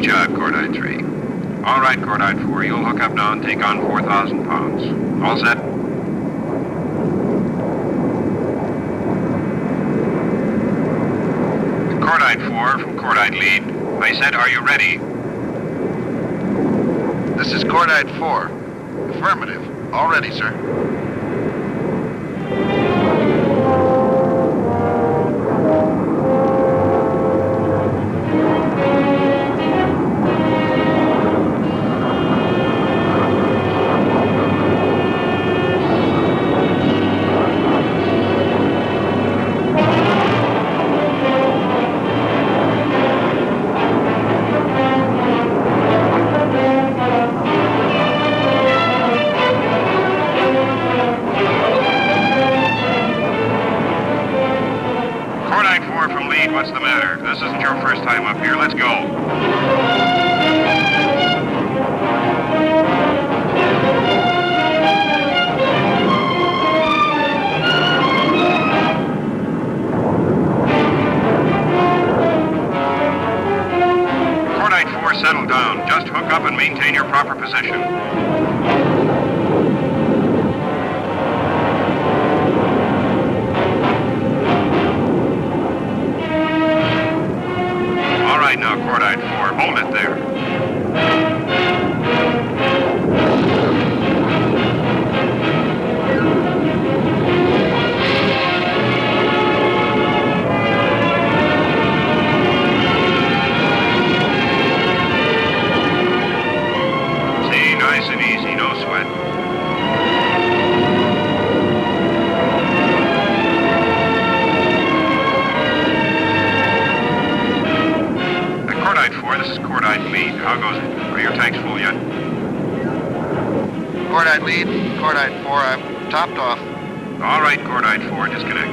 job, Cordite 3. All right, Cordite 4, you'll hook up now and take on 4,000 pounds. All set? Cordite 4 from Cordite Lead. I said, are you ready? This is Cordite 4. Affirmative. All ready, sir. What's the matter? This isn't your first time up here. Let's go. Cordite 4, settle down. Just hook up and maintain your proper position. Now, Cordite 4, hold it there. See, nice and easy, no sweat. This is Cordite Lead. How goes it? Are your tanks full yet? Cordite Lead, Cordite 4, I've topped off. All right, Cordite 4, disconnect.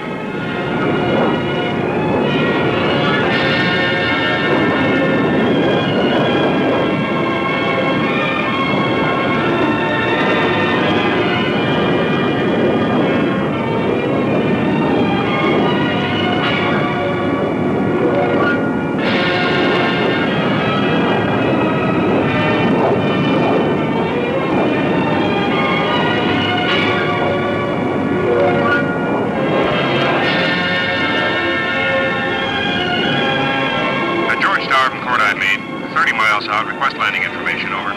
Lead, 30 miles out. Request landing information, over.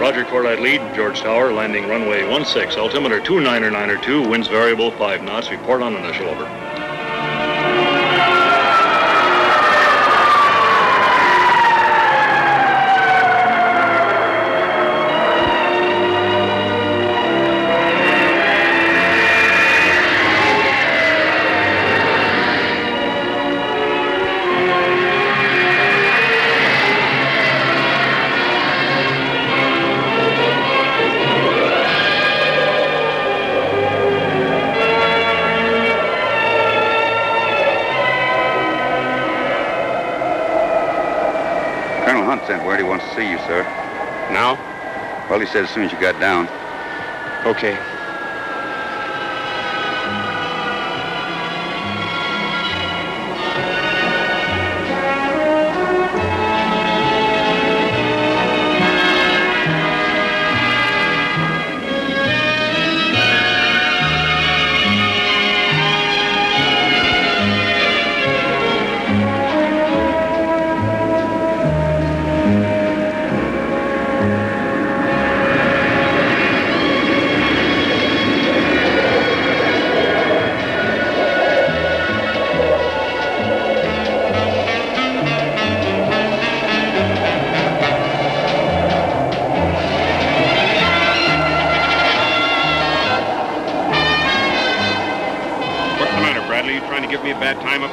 Roger, Cordite Lead, George Tower, landing runway 16, altimeter 299er2, winds variable 5 knots. Report on initial, over. Sent word he wants to see you, sir. Now? Well, he said as soon as you got down. Okay.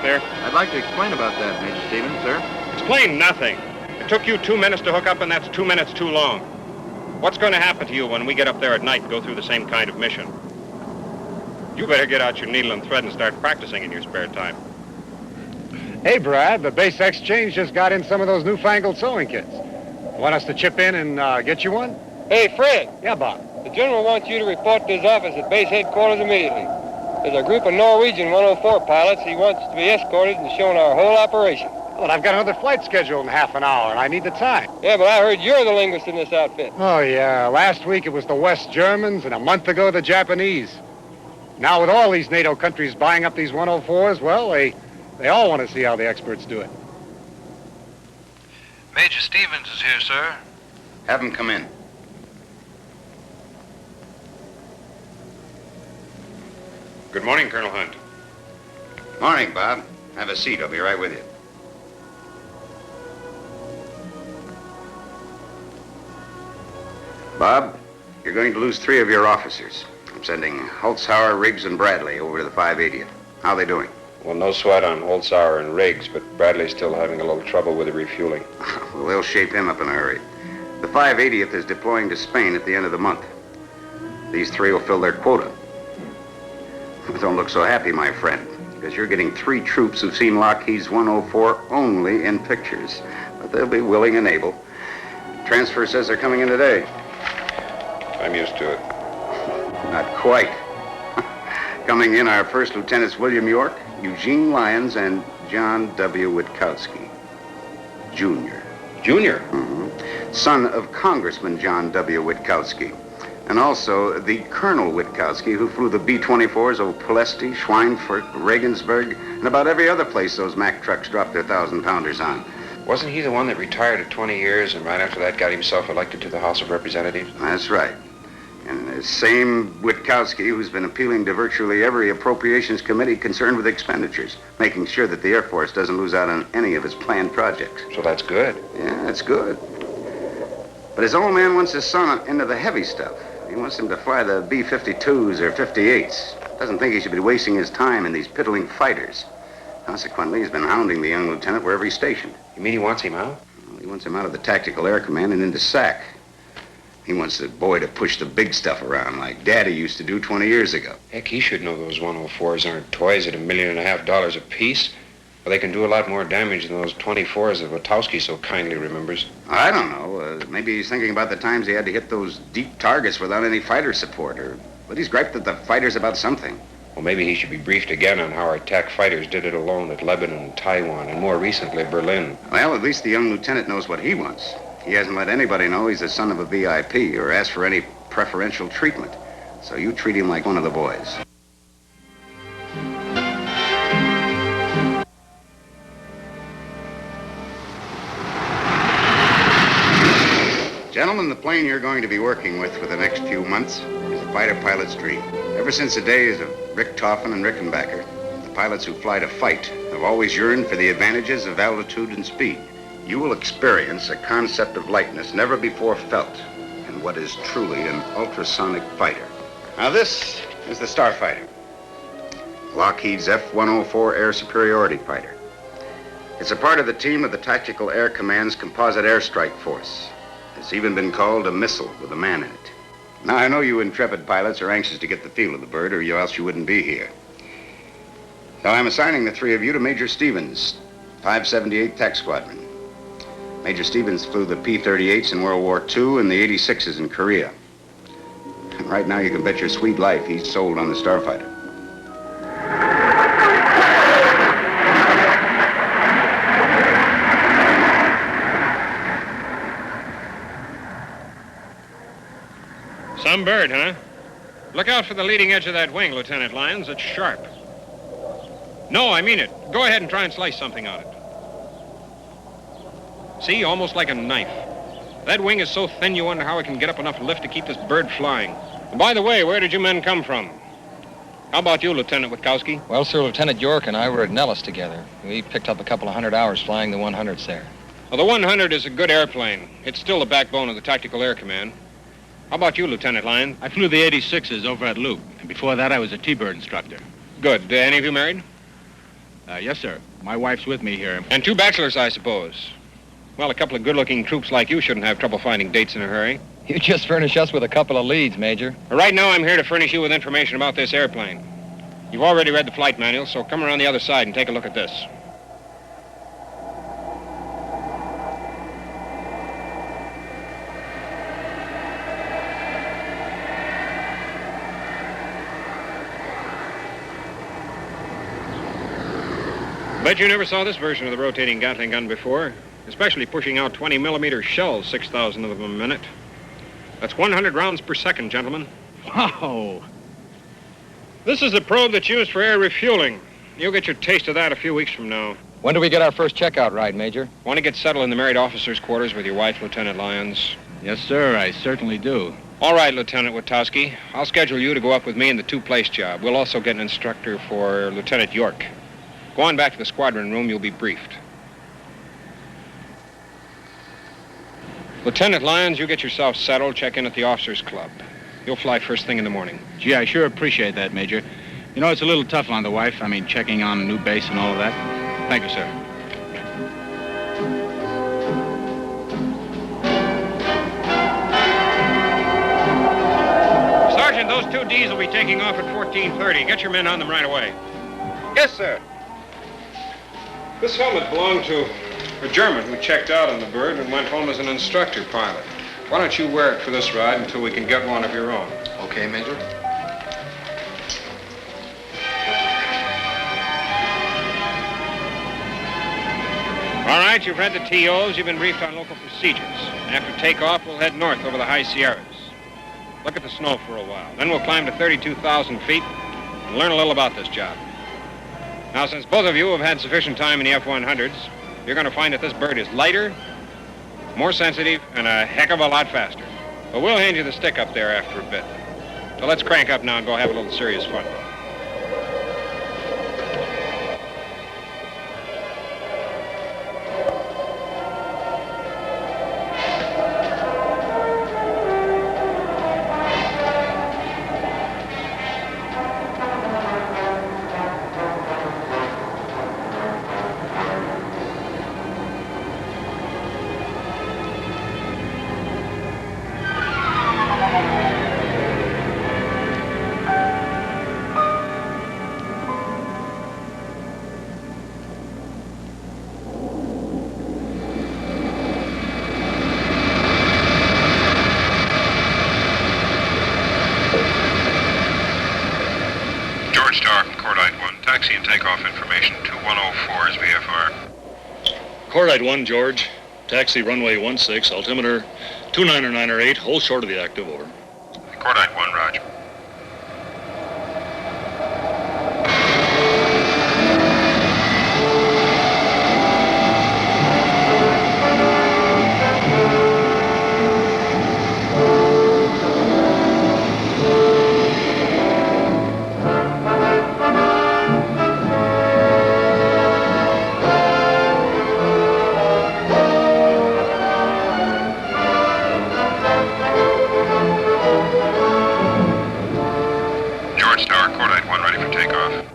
I'd like to explain about that, Major Stevens, sir. Explain nothing. It took you 2 minutes to hook up, and that's 2 minutes too long. What's going to happen to you when we get up there at night and go through the same kind of mission? You better get out your needle and thread and start practicing in your spare time. Hey, Brad, the base exchange just got in some of those newfangled sewing kits. Want us to chip in and get you one? Hey, Fred. Yeah, Bob. The General wants you to report to his office at base headquarters immediately. There's a group of Norwegian 104 pilots he wants to be escorted and shown our whole operation. But I've got another flight scheduled in half an hour, and I need the time. Yeah, but I heard you're the linguist in this outfit. Oh, yeah. Last week it was the West Germans, and a month ago the Japanese. Now, with all these NATO countries buying up these 104s, well, they all want to see how the experts do it. Major Stevens is here, sir. Have him come in. Good morning, Colonel Hunt. Morning, Bob. Have a seat. I'll be right with you. Bob, you're going to lose 3 of your officers. I'm sending Holzhauer, Riggs, and Bradley over to the 580th. How are they doing? Well, no sweat on Holzhauer and Riggs, but Bradley's still having a little trouble with the refueling. Well, they'll shape him up in a hurry. The 580th is deploying to Spain at the end of the month. These 3 will fill their quota. Don't look so happy, my friend, because you're getting 3 troops who've seen Lockheed's 104 only in pictures. But they'll be willing and able. Transfer says they're coming in today. I'm used to it. Not quite. Coming in are First Lieutenants William York, Eugene Lyons, and John W. Witkowski, Jr. Junior? Mm-hmm. Son of Congressman John W. Witkowski. And also the Colonel Witkowski, who flew the B-24s over Pulaski, Schweinfurt, Regensburg, and about every other place those Mack trucks dropped their 1,000-pounders on. Wasn't he the one that retired at 20 years and right after that got himself elected to the House of Representatives? That's right. And the same Witkowski who's been appealing to virtually every appropriations committee concerned with expenditures, making sure that the Air Force doesn't lose out on any of its planned projects. So that's good. Yeah, that's good. But his old man wants his son into the heavy stuff. He wants him to fly the B-52s or 58s. Doesn't think he should be wasting his time in these piddling fighters. Consequently, he's been hounding the young lieutenant wherever he's stationed. You mean he wants him out? Well, he wants him out of the Tactical Air Command and into SAC. He wants the boy to push the big stuff around like Daddy used to do 20 years ago. Heck, he should know those 104s aren't toys at $1.5 million apiece. Well, they can do a lot more damage than those 24s that Witkowski so kindly remembers. I don't know. Maybe he's thinking about the times he had to hit those deep targets without any fighter support, but he's griped at the fighters about something. Well, maybe he should be briefed again on how our attack fighters did it alone at Lebanon, Taiwan, and more recently Berlin. Well, at least the young lieutenant knows what he wants. He hasn't let anybody know he's the son of a VIP or asked for any preferential treatment. So you treat him like one of the boys. Gentlemen, the plane you're going to be working with for the next few months is a fighter pilot's dream. Ever since the days of Richtofen and Rickenbacker, the pilots who fly to fight have always yearned for the advantages of altitude and speed. You will experience a concept of lightness never before felt in what is truly an ultrasonic fighter. Now this is the Starfighter, Lockheed's F-104 air superiority fighter. It's a part of the team of the Tactical Air Command's Composite Airstrike Force. It's even been called a missile with a man in it. Now, I know you intrepid pilots are anxious to get the feel of the bird, or else you wouldn't be here. Now, I'm assigning the 3 of you to Major Stevens, 578th Tech Squadron. Major Stevens flew the P-38s in World War II and the 86s in Korea. And right now, you can bet your sweet life he's sold on the Starfighter. Some bird, huh? Look out for the leading edge of that wing, Lieutenant Lyons. It's sharp. No, I mean it. Go ahead and try and slice something on it. See, almost like a knife. That wing is so thin you wonder how it can get up enough lift to keep this bird flying. And by the way, where did you men come from? How about you, Lieutenant Witkowski? Well, sir, Lieutenant York and I were at Nellis together. We picked up a couple of 100 hours flying the 100s there. Well, the 100 is a good airplane. It's still the backbone of the Tactical Air Command. How about you, Lieutenant Lyons? I flew the 86s over at Luke, and before that I was a T-bird instructor. Good. Any of you married? Yes, sir. My wife's with me here. And 2 bachelors, I suppose. Well, a couple of good-looking troops like you shouldn't have trouble finding dates in a hurry. You just furnish us with a couple of leads, Major. Right now, I'm here to furnish you with information about this airplane. You've already read the flight manual, so come around the other side and take a look at this. Bet you never saw this version of the rotating Gatling gun before, especially pushing out 20-millimeter shells, 6,000 of them a minute. That's 100 rounds per second, gentlemen. Wow. This is the probe that's used for air refueling. You'll get your taste of that a few weeks from now. When do we get our first checkout ride, Major? Want to get settled in the married officers' quarters with your wife, Lieutenant Lyons? Yes, sir, I certainly do. All right, Lieutenant Witowski. I'll schedule you to go up with me in the two-place job. We'll also get an instructor for Lieutenant York. Go on back to the squadron room. You'll be briefed. Lieutenant Lyons, you get yourself settled. Check in at the officers' club. You'll fly first thing in the morning. Gee, I sure appreciate that, Major. You know, it's a little tough on the wife. I mean, checking on a new base and all of that. Thank you, sir. Sergeant, those two Ds will be taking off at 14:30. Get your men on them right away. Yes, sir. This helmet belonged to a German who checked out on the bird and went home as an instructor pilot. Why don't you wear it for this ride until we can get one of your own? Okay, Major? All right, you've read the TOs. You've been briefed on local procedures. After takeoff, we'll head north over the high Sierras. Look at the snow for a while. Then we'll climb to 32,000 feet and learn a little about this job. Now, since both of you have had sufficient time in the F-100s, you're going to find that this bird is lighter, more sensitive, and a heck of a lot faster. But we'll hand you the stick up there after a bit. So let's crank up now and go have a little serious fun. Taxi and takeoff information 2104 is VFR. Cordite 1, George. Taxi runway 16, altimeter 29908, hold short of the active, over. Cordite 1, roger.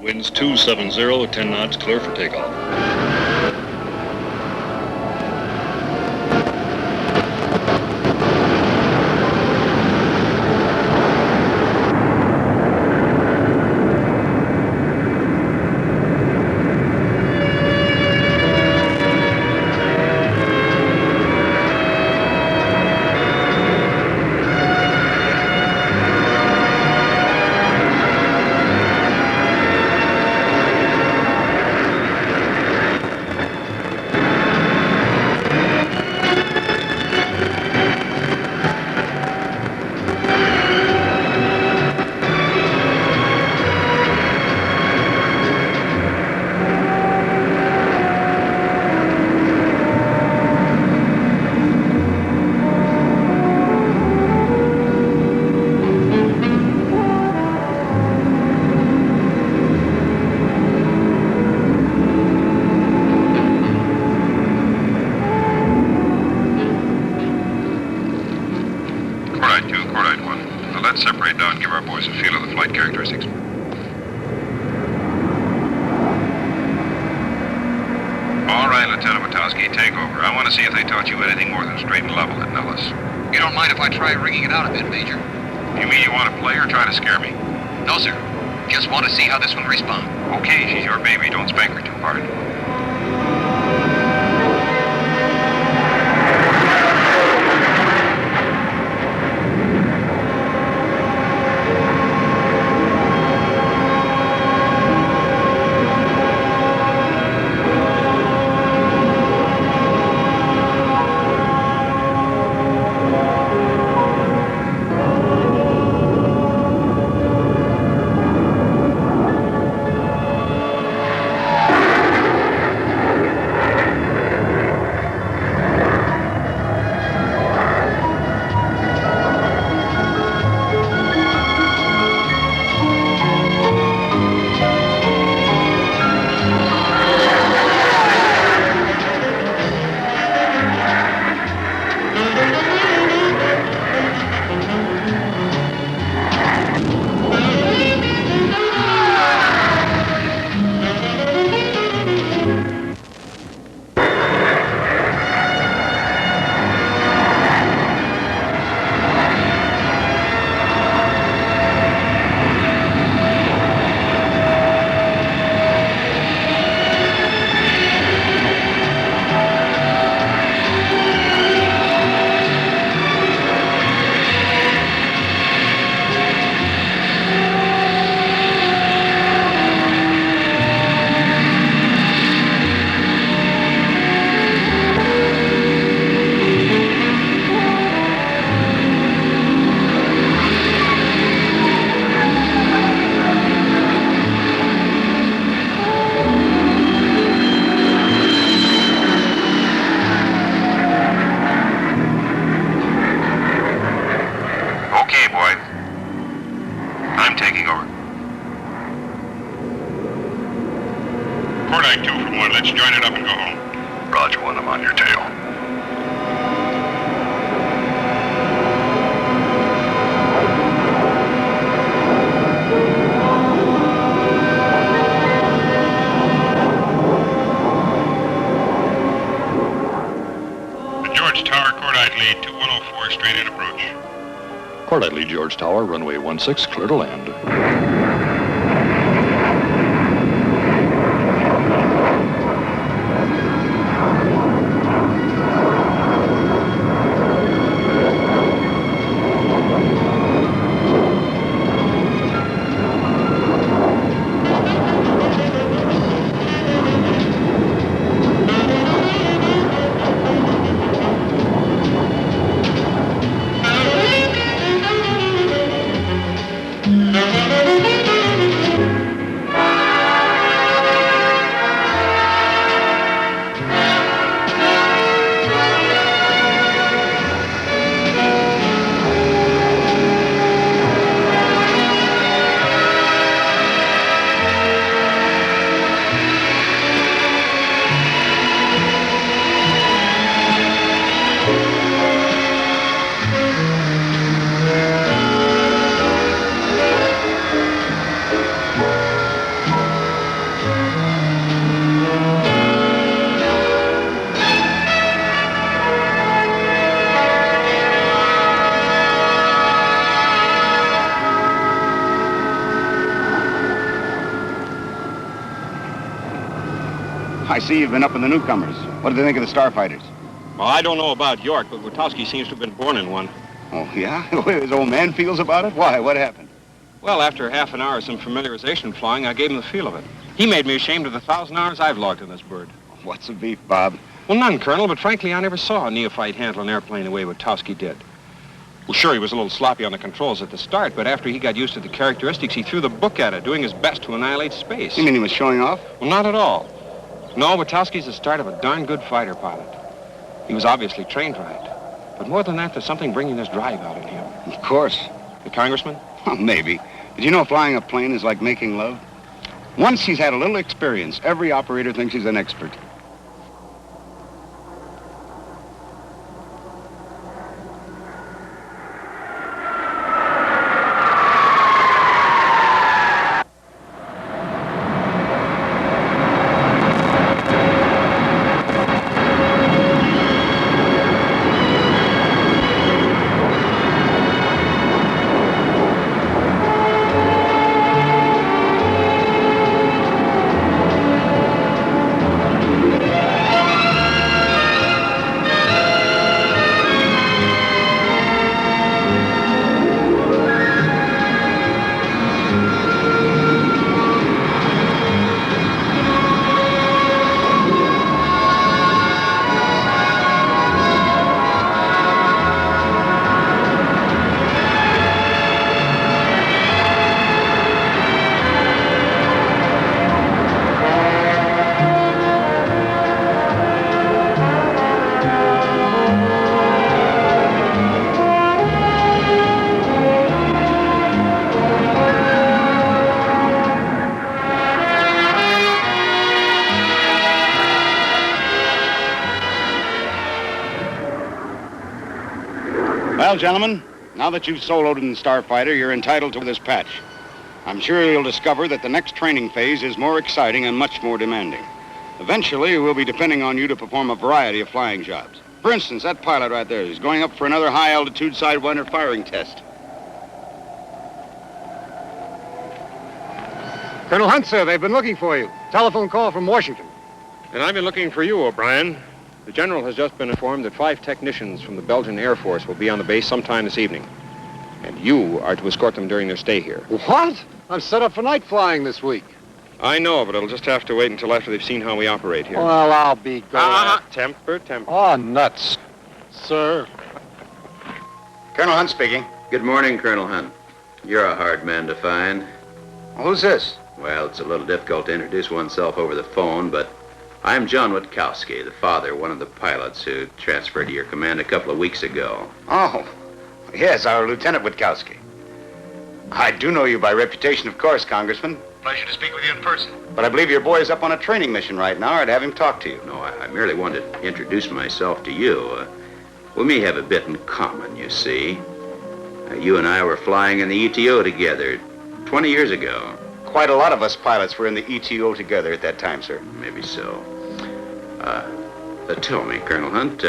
Winds 270, 10 knots, clear for takeoff. Let's separate now and give our boys a feel of the flight characteristics. All right, Lieutenant Witowski, take over. I want to see if they taught you anything more than straight and level at Nellis. You don't mind if I try ringing it out a bit, Major? You mean you want to play or try to scare me? No, sir. Just want to see how this one responds. Okay, she's your baby. Don't spank her too hard. Cordite 2 from 1. Let's join it up and go home. Roger 1, I'm on your tail. George Tower, Cordite lead, 2104, straight in approach. Cordite lead, George Tower, runway 16, clear to land. I see you've been up in the newcomers. What do they think of the Starfighters? Well, I don't know about York, but Witowski seems to have been born in one. Oh, yeah? The way his old man feels about it? Why? What happened? Well, after half an hour of some familiarization flying, I gave him the feel of it. He made me ashamed of the 1,000 hours I've logged in this bird. What's the beef, Bob? Well, none, Colonel, but frankly, I never saw a neophyte handle an airplane the way Witowski did. Well, sure, he was a little sloppy on the controls at the start, but after he got used to the characteristics, he threw the book at it, doing his best to annihilate space. You mean he was showing off? Well, not at all. No, Witowski's the start of a darn good fighter pilot. He was obviously trained right. But more than that, there's something bringing this drive out in him. Of course. The congressman? Well, maybe. Did you know flying a plane is like making love? Once he's had a little experience, every operator thinks he's an expert. Well, gentlemen, now that you've soloed in the Starfighter, you're entitled to this patch. I'm sure you'll discover that the next training phase is more exciting and much more demanding. Eventually, we'll be depending on you to perform a variety of flying jobs. For instance, that pilot right there is going up for another high-altitude Sidewinder firing test. Colonel Hunt, sir, they've been looking for you. Telephone call from Washington. And I've been looking for you, O'Brien. The general has just been informed that 5 technicians from the Belgian Air Force will be on the base sometime this evening. And you are to escort them during their stay here. What? I'm set up for night flying this week. I know, but it'll just have to wait until after they've seen how we operate here. Well, I'll be going. Temper. Oh, nuts. Sir. Colonel Hunt speaking. Good morning, Colonel Hunt. You're a hard man to find. Well, who's this? Well, it's a little difficult to introduce oneself over the phone, but I'm John Witkowski, the father of one of the pilots who transferred to your command a couple of weeks ago. Oh, yes, our Lieutenant Witkowski. I do know you by reputation, of course, Congressman. Pleasure to speak with you in person. But I believe your boy is up on a training mission right now. I'd have him talk to you. No, I merely wanted to introduce myself to you. We may have a bit in common, you see. You and I were flying in the ETO together 20 years ago. Quite a lot of us pilots were in the ETO together at that time, sir. Maybe so. Tell me, Colonel Hunt,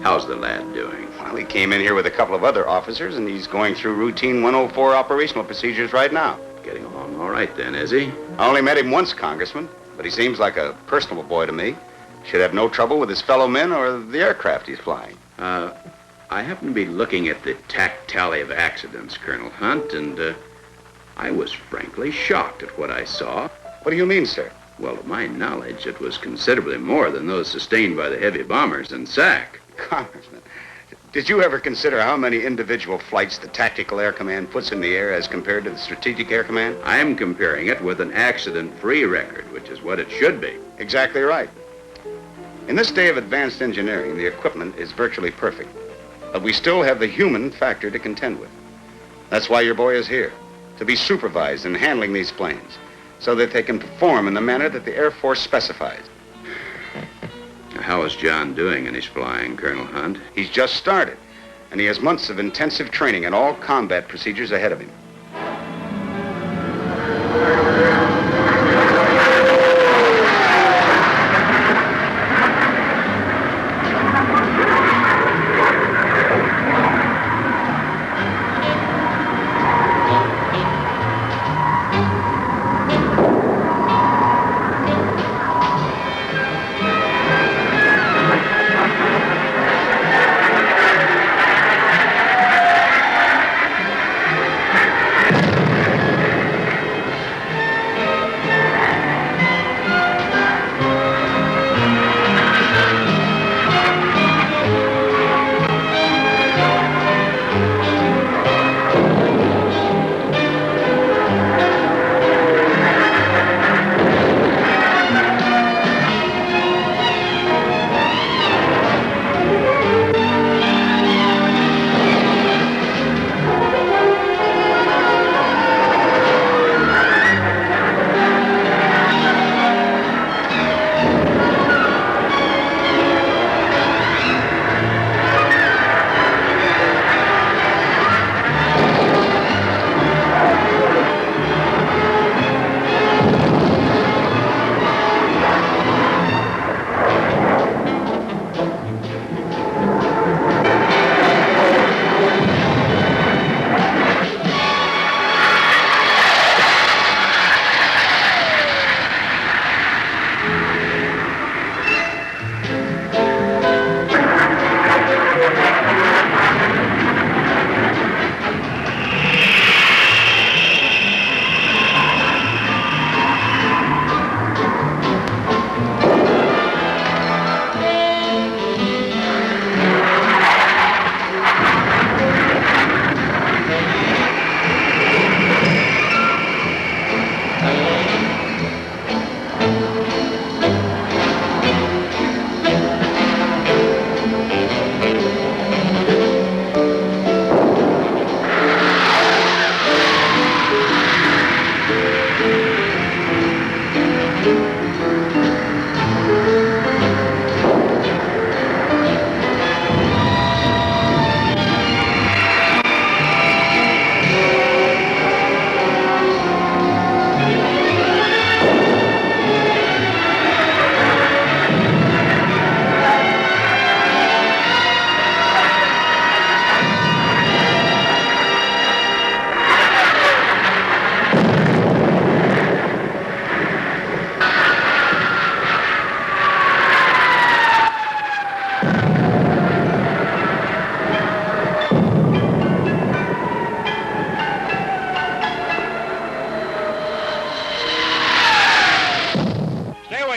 how's the lad doing? Well, he came in here with a couple of other officers, and he's going through routine 104 operational procedures right now. Getting along all right then, is he? I only met him once, Congressman, but he seems like a personable boy to me. Should have no trouble with his fellow men or the aircraft he's flying. I happen to be looking at the TAC tally of accidents, Colonel Hunt, and I was frankly shocked at what I saw. What do you mean, sir? Well, to my knowledge, it was considerably more than those sustained by the heavy bombers in SAC. Congressman, did you ever consider how many individual flights the Tactical Air Command puts in the air as compared to the Strategic Air Command? I am comparing it with an accident-free record, which is what it should be. Exactly right. In this day of advanced engineering, the equipment is virtually perfect. But we still have the human factor to contend with. That's why your boy is here, to be supervised in handling these planes, so that they can perform in the manner that the Air Force specifies. How is John doing in his flying, Colonel Hunt? He's just started, and he has months of intensive training and all combat procedures ahead of him.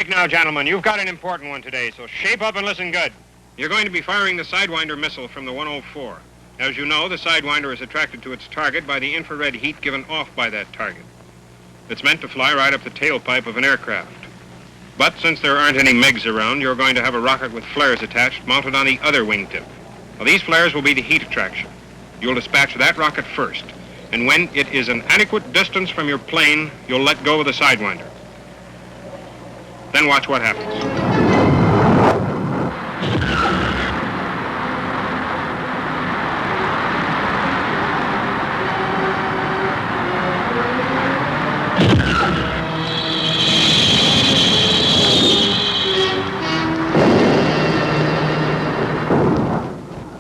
Now, gentlemen, you've got an important one today, so shape up and listen good. You're going to be firing the Sidewinder missile from the 104. As you know, the Sidewinder is attracted to its target by the infrared heat given off by that target. It's meant to fly right up the tailpipe of an aircraft. But since there aren't any MiGs around, you're going to have a rocket with flares attached mounted on the other wingtip. Now, these flares will be the heat attraction. You'll dispatch that rocket first. And when it is an adequate distance from your plane, you'll let go of the sidewinder. Then watch what happens.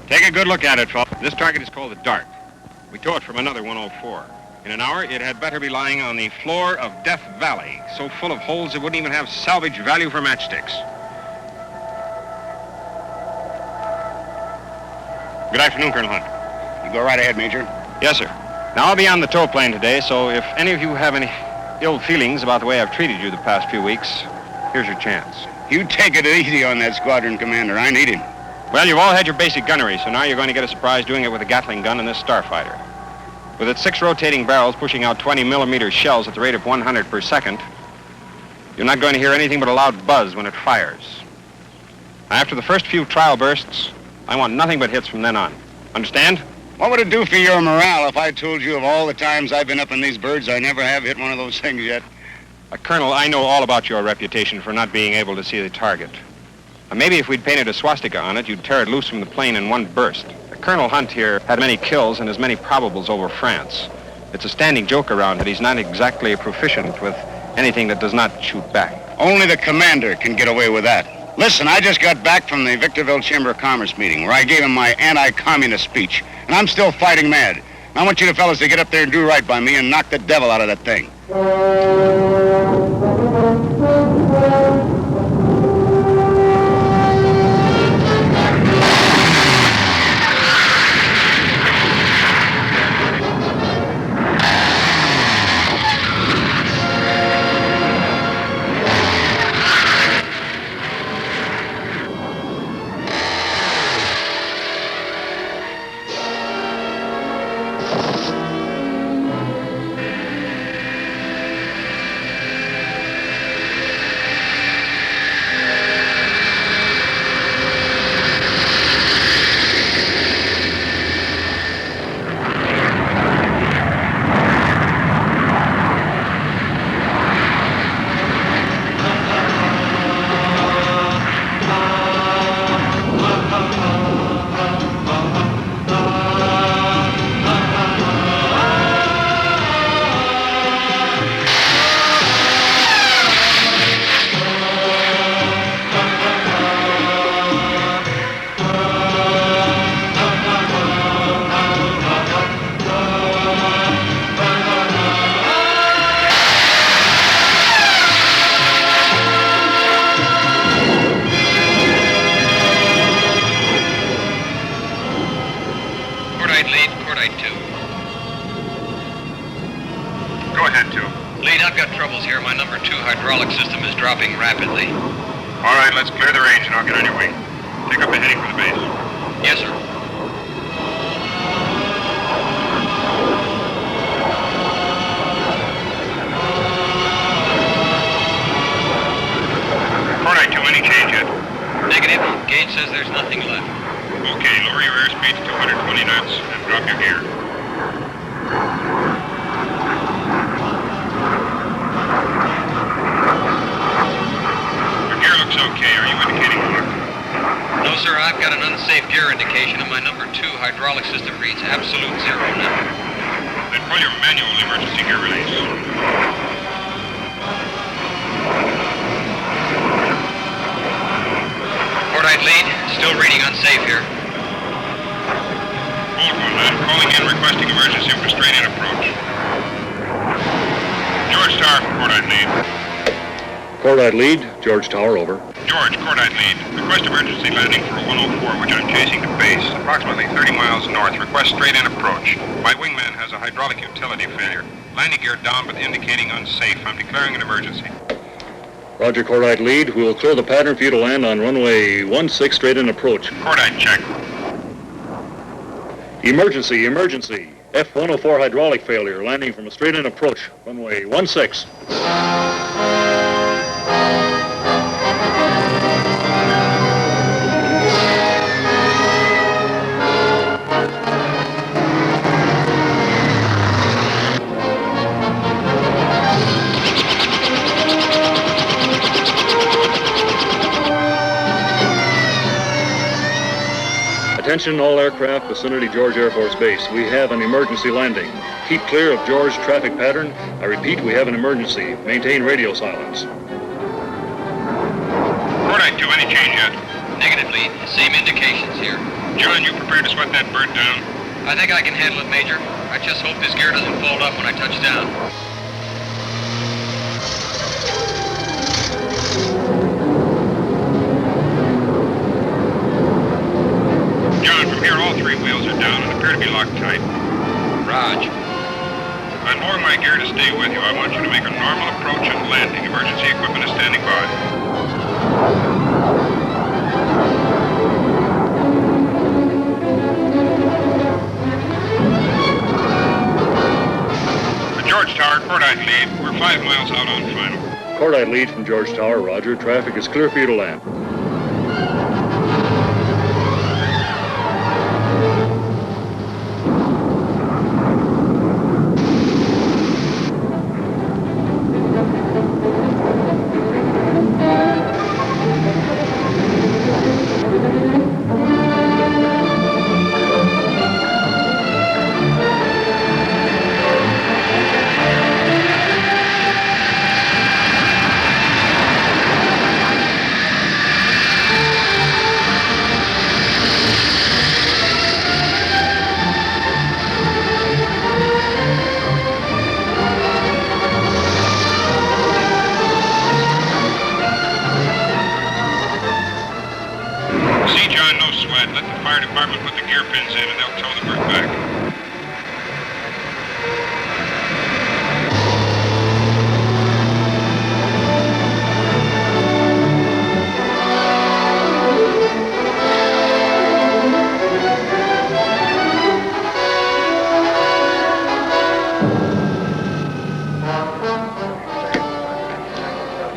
Take a good look at it, folks. This target is called the Dart. We tow it from another 104. In an hour, it had better be lying on the floor of Death Valley, so full of holes it wouldn't even have salvage value for matchsticks. Good afternoon, Colonel Hunt. You go right ahead, Major. Yes, sir. Now, I'll be on the tow plane today, so if any of you have any ill feelings about the way I've treated you the past few weeks, here's your chance. You take it easy on that squadron commander. I need him. Well, you've all had your basic gunnery, so now you're going to get a surprise doing it with a Gatling gun in this Starfighter. With its 6 rotating barrels pushing out 20-millimeter shells at the rate of 100 per second, you're not going to hear anything but a loud buzz when it fires. After the first few trial bursts, I want nothing but hits from then on. Understand? What would it do for your morale if I told you of all the times I've been up in these birds, I never have hit one of those things yet? Colonel, I know all about your reputation for not being able to see the target. Maybe if we'd painted a swastika on it, you'd tear it loose from the plane in one burst. Colonel Hunt here had many kills and as many probables over France. It's a standing joke around that he's not exactly proficient with anything that does not shoot back. Only the commander can get away with that. Listen, I just got back from the Victorville Chamber of Commerce meeting where I gave him my anti-communist speech, and I'm still fighting mad. And I want you fellas to get up there and do right by me and knock the devil out of that thing. Go ahead, two. Lead, I've got troubles here. My number 2 hydraulic system is dropping rapidly. All right, let's clear the range and I'll get on your wing. Take up the heading for the base. Yes, sir. All right, two, any change yet? Negative. Gauge says there's nothing left. Okay, lower your airspeed to 220 knots and drop your gear. Your gear looks okay. Are you indicating more? No, sir, I've got an unsafe gear indication, and my number 2 hydraulic system reads absolute 0 now. Then pull your manual emergency gear release. Port right lead, still reading unsafe here. Hold one, man. Calling in, requesting emergency for straight-in approach. George Tower from Cordite Lead. Cordite Lead, George Tower, over. George, Cordite Lead. Request emergency landing for a 104, which I'm chasing to base, approximately 30 miles north. Request straight-in approach. My wingman has a hydraulic utility failure. Landing gear down, but indicating unsafe. I'm declaring an emergency. Roger, Cordite Lead. We will clear the pattern for you to land on runway 16 straight-in approach. Cordite, check. Emergency, emergency. F-104 hydraulic failure, landing from a straight-in approach, runway 16. Attention all aircraft, vicinity George Air Force Base. We have an emergency landing. Keep clear of George traffic pattern. I repeat, we have an emergency. Maintain radio silence. Cordite 2, any change yet? Negative, Lead. Same indications here. John, you prepared to sweat that bird down? I think I can handle it, Major. I just hope this gear doesn't fold up when I touch down. John, from here all three wheels are down and appear to be locked tight. Raj. I lower my gear to stay with you. I want you to make a normal approach and landing. Emergency equipment is standing by. The George Tower, Cordite lead. We're 5 miles out on final. Cordite lead from George Tower, roger. Traffic is clear for you to land. Let the fire department put the gear pins in and they'll tow the bird back.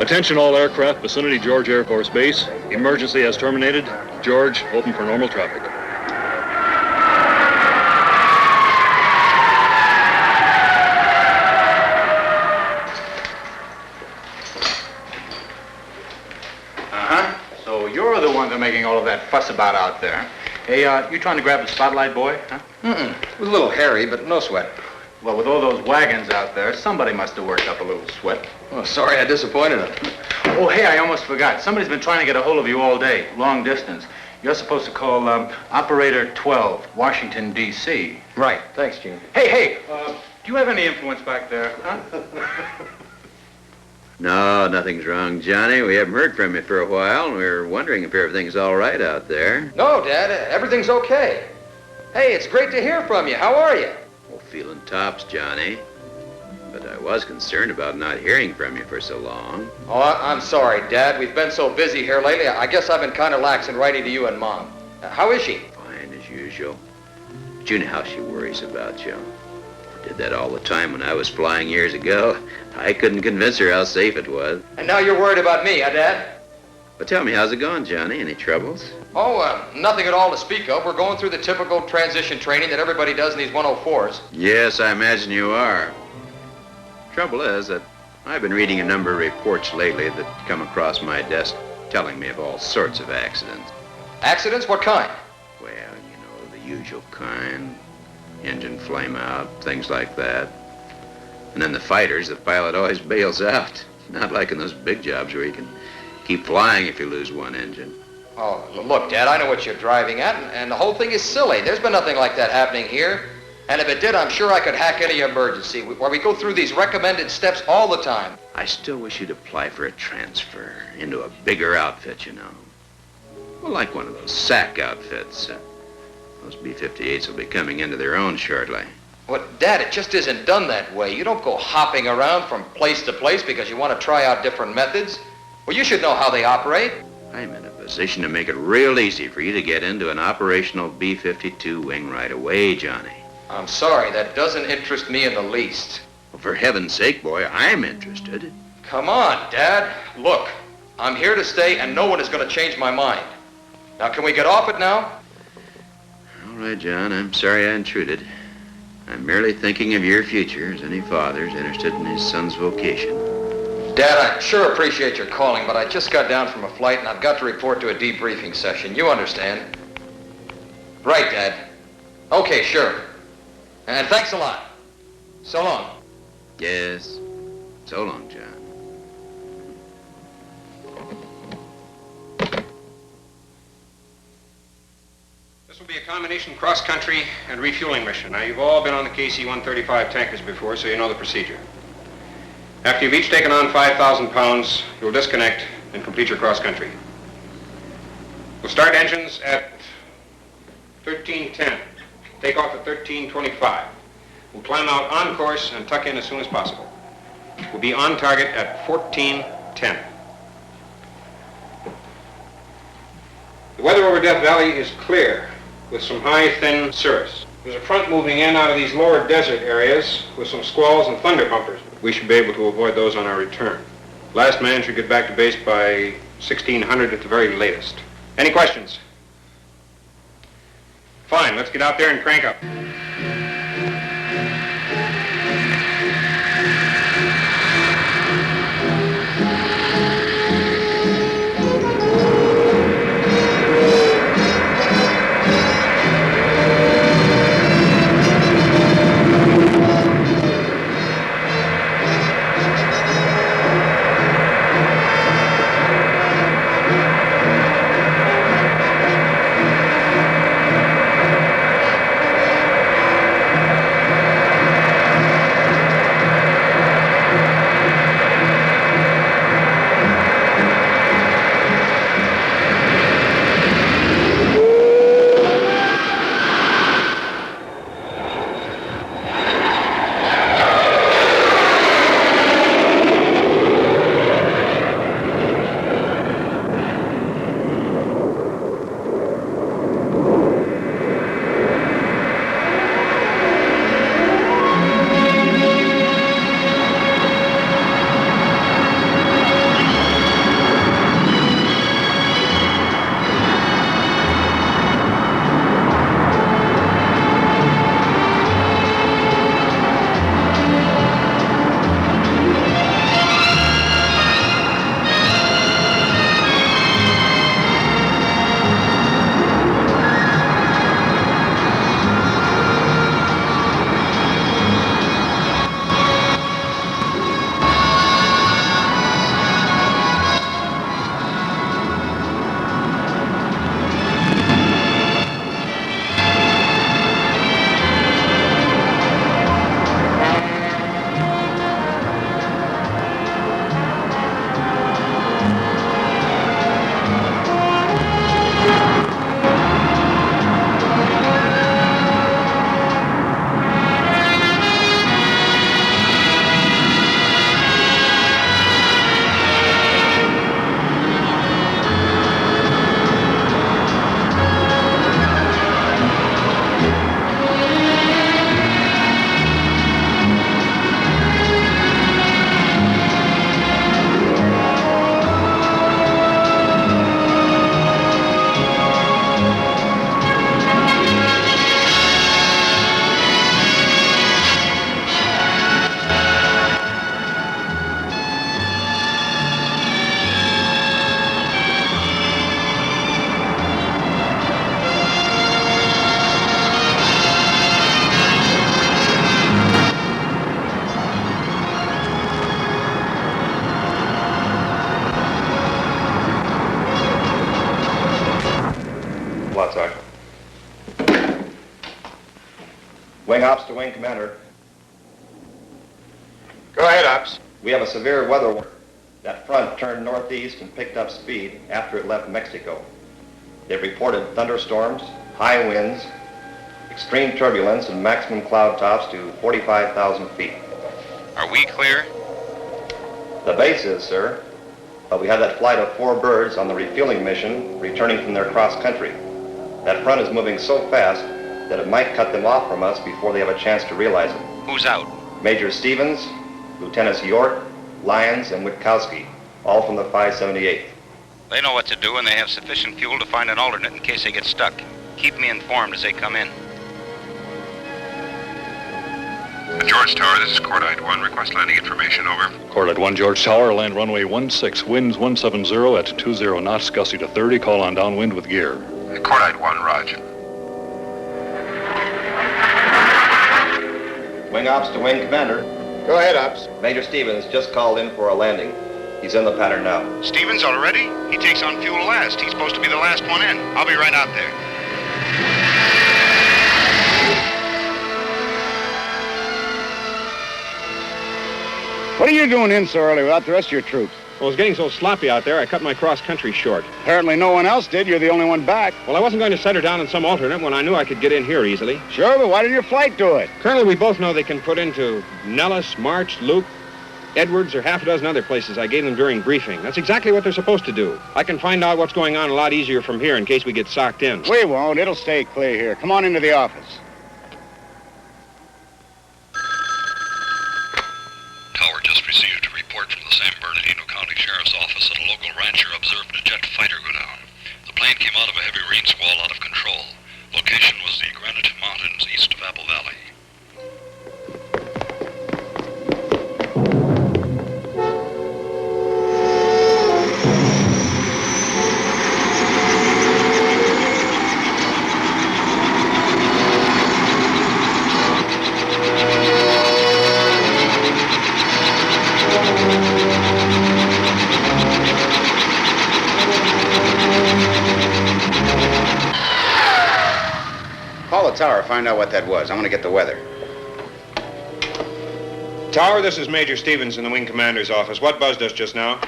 Attention all aircraft, vicinity George Air Force Base. Emergency has terminated. George, open for normal traffic. So you're the one they're making all of that fuss about out there. Hey, you trying to grab the spotlight, boy? Huh? It was a little hairy, but no sweat. Well, with all those wagons out there, somebody must have worked up a little sweat. Oh, sorry I disappointed him. Oh, hey, I almost forgot. Somebody's been trying to get a hold of you all day, long distance. You're supposed to call Operator 12, Washington, D.C. Right. Thanks, Gene. Hey, do you have any influence back there, huh? No, nothing's wrong, Johnny. We haven't heard from you for a while, and we were wondering if everything's all right out there. No, Dad, everything's okay. Hey, it's great to hear from you. How are you? Well, feeling tops, Johnny. But I was concerned about not hearing from you for so long. Oh, I'm sorry, Dad. We've been so busy here lately. I guess I've been kind of lax in writing to you and Mom. How is she? Fine, as usual. But you know how she worries about you. I did that all the time when I was flying years ago. I couldn't convince her how safe it was. And now you're worried about me, huh, Dad? But tell me, how's it going, Johnny? Any troubles? Oh, nothing at all to speak of. We're going through the typical transition training that everybody does in these 104s. Yes, I imagine you are. Trouble is that I've been reading a number of reports lately that come across my desk telling me of all sorts of accidents. Accidents? What kind? Well, you know, the usual kind. Engine flame out, things like that. And then the fighters, the pilot always bails out. Not like in those big jobs where you can keep flying if you lose one engine. Oh, look, Dad, I know what you're driving at, and the whole thing is silly. There's been nothing like that happening here. And if it did, I'm sure I could hack any emergency, where we go through these recommended steps all the time. I still wish you'd apply for a transfer into a bigger outfit, you know. Well, like one of those SAC outfits. Those B-58s will be coming into their own shortly. Well, Dad, it just isn't done that way. You don't go hopping around from place to place because you want to try out different methods. Well, you should know how they operate. I'm in a position to make it real easy for you to get into an operational B-52 wing right away, Johnny. I'm sorry, that doesn't interest me in the least. Well, for heaven's sake, boy, I'm interested. Come on, Dad. Look, I'm here to stay and no one is going to change my mind. Now, can we get off it now? All right, John, I'm sorry I intruded. I'm merely thinking of your future as any father's interested in his son's vocation. Dad, I sure appreciate your calling, but I just got down from a flight and I've got to report to a debriefing session. You understand? Right, Dad. Okay, sure. And thanks a lot. So long. Yes. So long, John. This will be a combination cross-country and refueling mission. Now, you've all been on the KC-135 tankers before, so you know the procedure. After you've each taken on 5,000 pounds, you'll disconnect and complete your cross-country. We'll start engines at 13:10. Take off at 13:25. We'll climb out on course and tuck in as soon as possible. We'll be on target at 14:10. The weather over Death Valley is clear, with some high, thin cirrus. There's a front moving in out of these lower desert areas with some squalls and thunder bumpers. We should be able to avoid those on our return. Last man should get back to base by 1600 at the very latest. Any questions? Fine, let's get out there and crank up. Wing Ops to Wing Commander. Go ahead, Ops. We have a severe weather warning. That front turned northeast and picked up speed after it left Mexico. They've reported thunderstorms, high winds, extreme turbulence, and maximum cloud tops to 45,000 feet. Are we clear? The base is, sir. But we have that flight of 4 birds on the refueling mission returning from their cross-country. That front is moving so fast that it might cut them off from us before they have a chance to realize it. Who's out? Major Stevens, Lieutenants York, Lyons, and Witkowski, all from the 578th. They know what to do, and they have sufficient fuel to find an alternate in case they get stuck. Keep me informed as they come in. George Tower, this is Cordite 1. Request landing information, over. Cordite 1, George Tower, land runway 16, winds 170 at 20 knots, gusty to 30. Call on downwind with gear. Cordite 1, roger. Wing Ops to Wing Commander. Go ahead, Ops. Major Stevens just called in for a landing. He's in the pattern now. Stevens already? He takes on fuel last. He's supposed to be the last one in. I'll be right out there. What are you doing in so early without the rest of your troops? Well, it was getting so sloppy out there, I cut my cross-country short. Apparently no one else did. You're the only one back. Well, I wasn't going to set her down in some alternate when I knew I could get in here easily. Sure, but why did your flight do it? Colonel, we both know they can put into Nellis, March, Luke, Edwards, or half a dozen other places I gave them during briefing. That's exactly what they're supposed to do. I can find out what's going on a lot easier from here in case we get socked in. We won't. It'll stay clear here. Come on into the office. Tower just received a report from the San Bernardino County Sheriff's Office that a local rancher observed a jet fighter go down. The plane came out of a heavy rain squall out of control. Location was the Granite Mountains east of Apple Valley. Call the tower, find out what that was. I want to get the weather. Tower, this is Major Stevens in the Wing Commander's office. What buzzed us just now?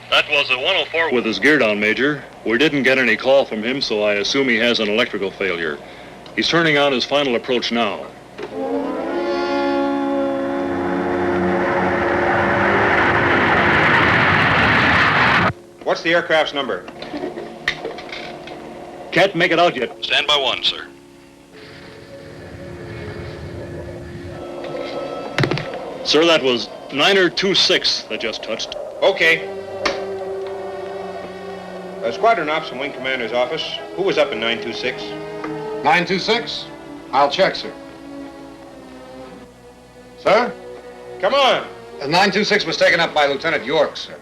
That was a 104 with his gear down, Major. We didn't get any call from him, so I assume he has an electrical failure. He's turning on his final approach now. What's the aircraft's number? Can't make it out yet. Stand by one, sir. Sir, that was 926 that just touched. Okay. Squadron Ops from Wing Commander's office. Who was up in 926? 926? I'll check, sir. Sir? Come on. 926 was taken up by Lieutenant York, sir.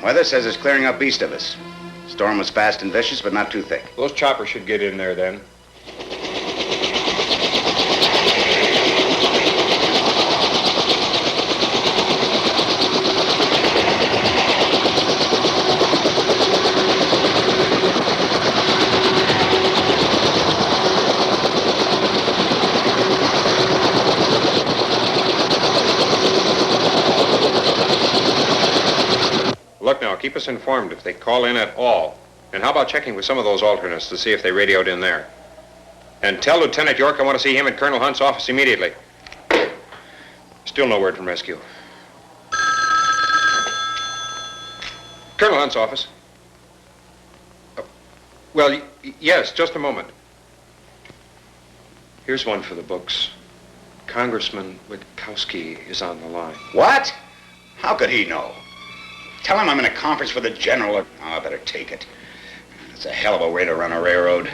Weather says it's clearing up east of us. Storm was fast and vicious, but not too thick. Those choppers should get in there then. Look now, keep us informed if they call in at all. And how about checking with some of those alternates to see if they radioed in there? And tell Lieutenant York I want to see him at Colonel Hunt's office immediately. Still no word from rescue. Colonel Hunt's office. Well, yes, just a moment. Here's one for the books. Congressman Witkowski is on the line. What? How could he know? Tell him I'm in a conference with the general. Oh, I better take it. It's a hell of a way to run a railroad.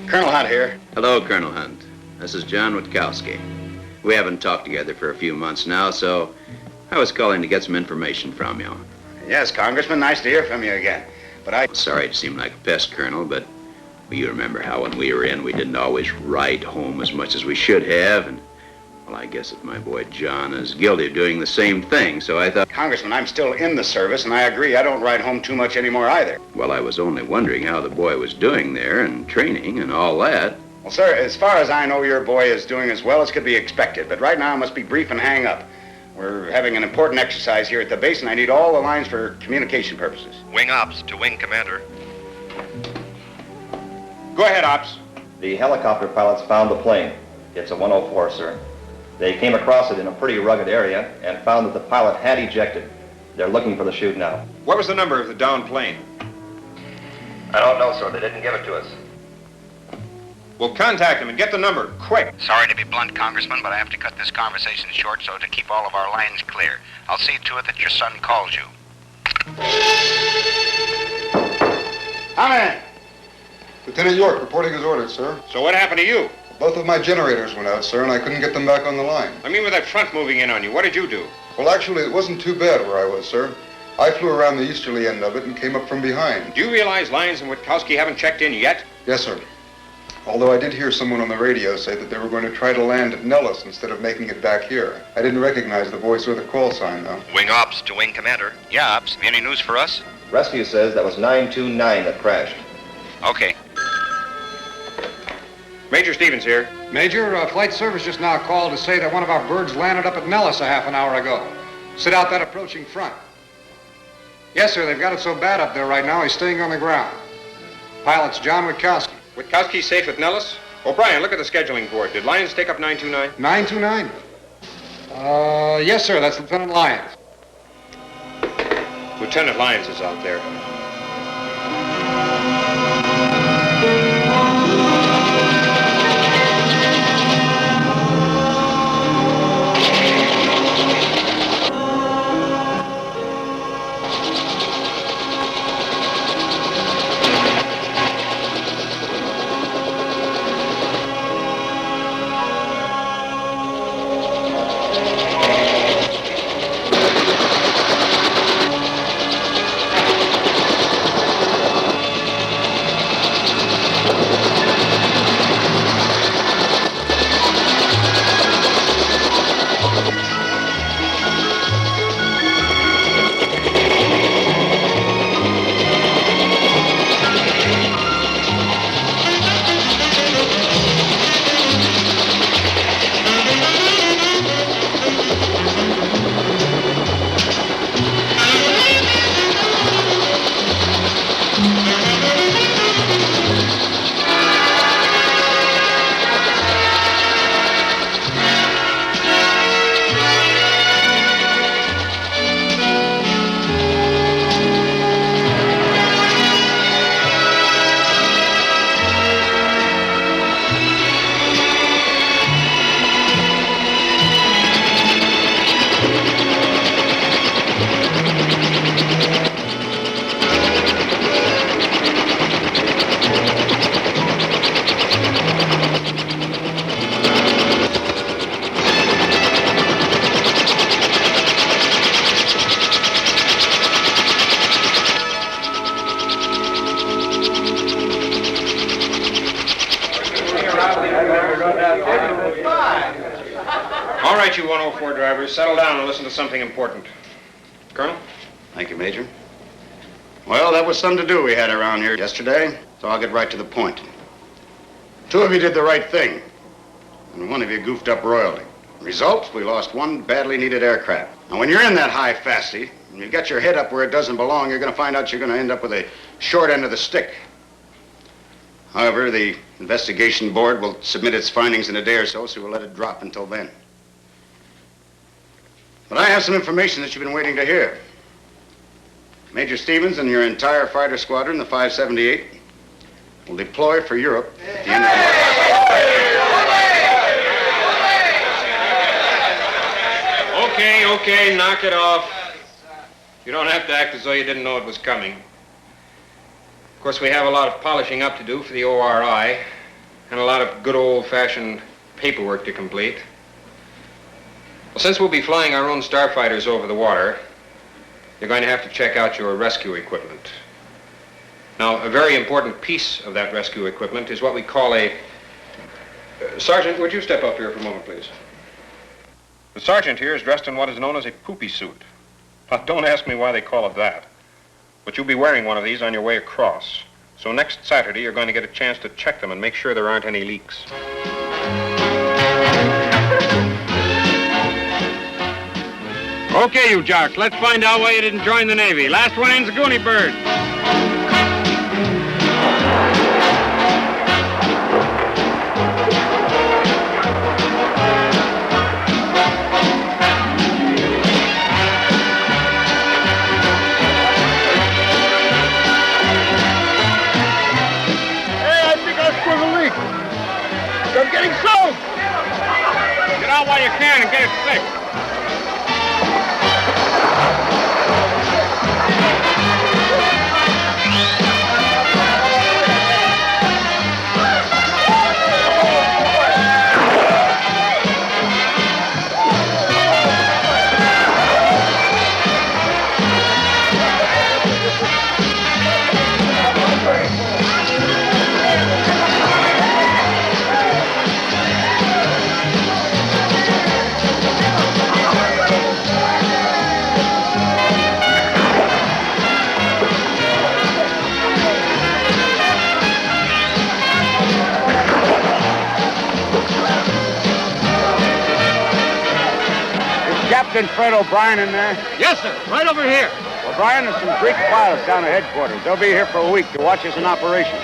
Colonel Hunt here. Hello, Colonel Hunt. This is John Witkowski. We haven't talked together for a few months now, so I was calling to get some information from you. Yes, Congressman, nice to hear from you again. But Sorry to seem like a pest, Colonel, but you remember how when we were in, we didn't always write home as much as we should have, and well, I guess that my boy John is guilty of doing the same thing, so I thought... Congressman, I'm still in the service, and I agree I don't write home too much anymore either. Well, I was only wondering how the boy was doing there, and training, and all that. Well, sir, as far as I know, your boy is doing as well as could be expected, but right now I must be brief and hang up. We're having an important exercise here at the base, and I need all the lines for communication purposes. Wing Ops to Wing Commander. Go ahead, Ops. The helicopter pilots found the plane. It's a 104, sir. They came across it in a pretty rugged area and found that the pilot had ejected. They're looking for the chute now. What was the number of the downed plane? I don't know, sir. They didn't give it to us. Well, contact him and get the number, quick. Sorry to be blunt, Congressman, but I have to cut this conversation short so to keep all of our lines clear. I'll see to it that your son calls you. Come in. Lieutenant York reporting his orders, sir. So what happened to you? Both of my generators went out, sir, and I couldn't get them back on the line. I mean with that front moving in on you, what did you do? Well, actually, it wasn't too bad where I was, sir. I flew around the easterly end of it and came up from behind. Do you realize Lyons and Witkowski haven't checked in yet? Yes, sir. Although I did hear someone on the radio say that they were going to try to land at Nellis instead of making it back here. I didn't recognize the voice or the call sign, though. Wing Ops to Wing Commander. Yeah, Ops. Have you any news for us? Rescue says that was 929 that crashed. Okay. Major Stevens here. Major, Flight Service just now called to say that one of our birds landed up at Nellis a half an hour ago. Sit out that approaching front. Yes, sir, they've got it so bad up there right now, he's staying on the ground. Pilot's John Witkowski. Witkowski's safe at Nellis? O'Brien, look at the scheduling board. Did Lyons take up 929? 929? Yes, sir, that's Lieutenant Lyons. Lieutenant Lyons is out there. All right, you 104 drivers, settle down and listen to something important. Colonel? Thank you, Major. Well, that was something to do we had around here yesterday, so I'll get right to the point. 2 of you did the right thing, and 1 of you goofed up royally. Result, we lost 1 badly needed aircraft. Now, when you're in that high fasty, and you get your head up where it doesn't belong, you're going to find out you're going to end up with a short end of the stick. However, the investigation board will submit its findings in a day or so, so we'll let it drop until then. But I have some information that you've been waiting to hear. Major Stevens and your entire fighter squadron, the 578, will deploy for Europe at the end of the month. Okay, knock it off. You don't have to act as though you didn't know it was coming. Of course, we have a lot of polishing up to do for the ORI, and a lot of good old-fashioned paperwork to complete. Well, since we'll be flying our own Starfighters over the water, you're going to have to check out your rescue equipment. Now, a very important piece of that rescue equipment is what we call a... Sergeant, would you step up here for a moment, please? The sergeant here is dressed in what is known as a poopy suit. Now, don't ask me why they call it that. But you'll be wearing one of these on your way across. So next Saturday, you're going to get a chance to check them and make sure there aren't any leaks. Okay, you jocks, let's find out why you didn't join the Navy. Last one in's a Goonie Bird. I'm getting soaked! Get out while you can and get it fixed. Captain Fred O'Brien in there? Yes, sir. Right over here. O'Brien, there's some Greek pilots down at headquarters. They'll be here for a week to watch us in operation.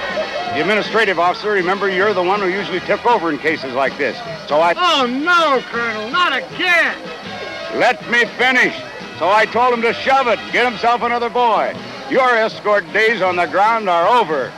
The administrative officer, remember, you're the one who usually took over in cases like this. So Oh, no, Colonel, not again. Let me finish. So I told him to shove it, get himself another boy. Your escort days on the ground are over.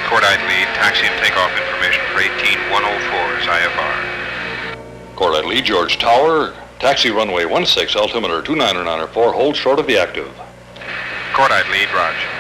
Cordite lead, taxi and takeoff information for 18104's IFR. Cordite lead, George Tower. Taxi runway 16, altimeter 29904, hold short of the active. Cordite lead, Raj.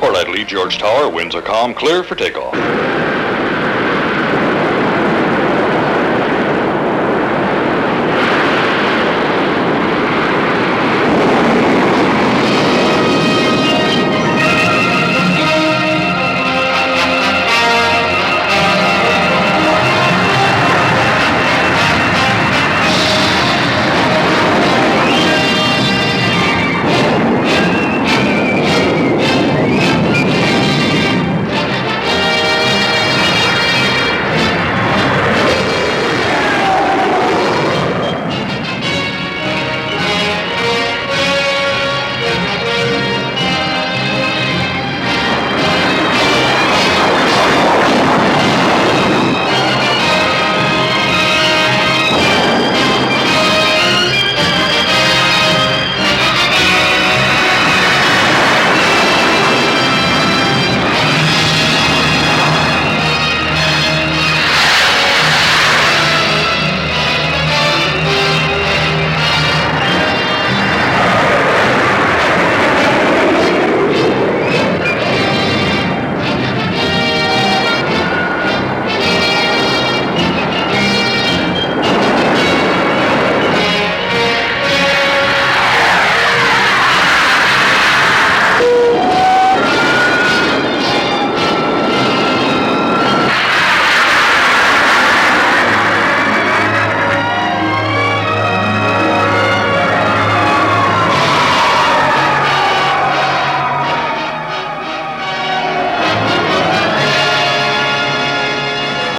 Cordite lead, George Tower, winds are calm, clear for takeoff.